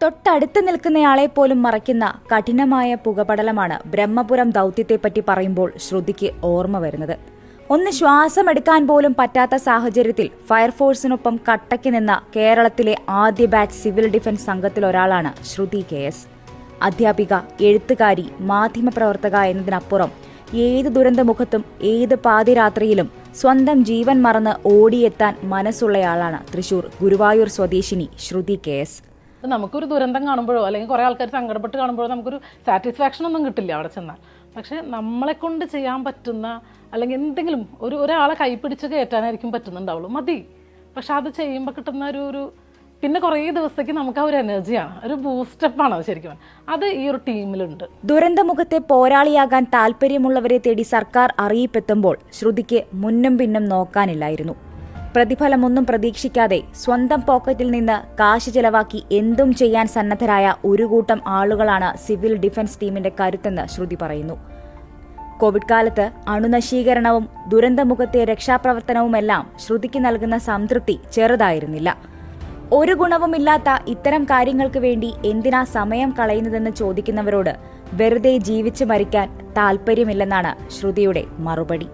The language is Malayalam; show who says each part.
Speaker 1: തൊട്ടടുത്ത് നിൽക്കുന്നയാളെ പോലും മറയ്ക്കുന്ന കഠിനമായ പുകപടലമാണ് ബ്രഹ്മപുരം ദൗത്യത്തെപ്പറ്റി പറയുമ്പോൾ ശ്രുതിക്ക് ഓർമ്മ വരുന്നത്. ഒന്ന് ശ്വാസമെടുക്കാൻ പോലും പറ്റാത്ത സാഹചര്യത്തിൽ ഫയർഫോഴ്സിനൊപ്പം കട്ടയ്ക്ക് നിന്ന കേരളത്തിലെ ആദ്യ ബാച്ച് സിവിൽ ഡിഫൻസ് സംഘത്തിലൊരാളാണ് ശ്രുതി KS. അധ്യാപിക, എഴുത്തുകാരി, മാധ്യമപ്രവർത്തക എന്നതിനപ്പുറം ഏത് ദുരന്തമുഖത്തും ഏത് പാതിരാത്രിയിലും സ്വന്തം ജീവൻ മറന്ന് ഓടിയെത്താൻ മനസ്സുള്ളയാളാണ് തൃശൂർ ഗുരുവായൂർ സ്വദേശിനി ശ്രുതി KS.
Speaker 2: നമുക്കൊരു ദുരന്തം കാണുമ്പോഴോ അല്ലെങ്കിൽ കുറേ ആൾക്കാർ സങ്കടപ്പെട്ട് കാണുമ്പോഴോ നമുക്കൊരു സാറ്റിസ്ഫാക്ഷൻ ഒന്നും കിട്ടില്ല അവിടെ ചെന്നാൽ. പക്ഷെ നമ്മളെ കൊണ്ട് ചെയ്യാൻ പറ്റുന്ന അല്ലെങ്കിൽ എന്തെങ്കിലും ഒരാളെ കൈപ്പിടിച്ച് കയറ്റാനായിരിക്കും പറ്റുന്നുണ്ടാവുള്ളൂ, മതി. പക്ഷെ അത് ചെയ്യുമ്പോൾ കിട്ടുന്ന ഒരു പിന്നെ കുറേ ദിവസത്തേക്ക് നമുക്ക് ആ ഒരു എനർജിയാണ്, ഒരു ബൂസ്റ്റപ്പാണ് അത് ശരിക്കും. അത് ഈ ഒരു ടീമിലുണ്ട്.
Speaker 1: ദുരന്തമുഖത്തെ പോരാളിയാകാൻ താല്പര്യമുള്ളവരെ തേടി സർക്കാർ അറിയിപ്പെത്തുമ്പോൾ ശ്രുതിക്ക് മുന്നും പിന്നും നോക്കാനില്ലായിരുന്നു. പ്രതിഫലമൊന്നും പ്രതീക്ഷിക്കാതെ സ്വന്തം പോക്കറ്റിൽ നിന്ന് കാശ് ചെലവാക്കി എന്തും ചെയ്യാൻ സന്നദ്ധരായ ഒരു കൂട്ടം ആളുകളാണ് സിവിൽ ഡിഫൻസ് ടീമിന്റെ കരുത്തെന്ന് ശ്രുതി പറയുന്നു. കോവിഡ് കാലത്ത് അണുനശീകരണവും ദുരന്തമുഖത്തെ രക്ഷാപ്രവർത്തനവുമെല്ലാം ശ്രുതിക്ക് നൽകുന്ന സംതൃപ്തി ചെറുതായിരുന്നില്ല. ഒരു ഗുണവുമില്ലാത്ത ഇത്തരം കാര്യങ്ങൾക്ക് വേണ്ടി എന്തിനാ സമയം കളയുന്നതെന്ന് ചോദിക്കുന്നവരോട് വെറുതെ ജീവിച്ചു മരിക്കാൻ താല്പര്യമില്ലെന്നാണ് ശ്രുതിയുടെ മറുപടി.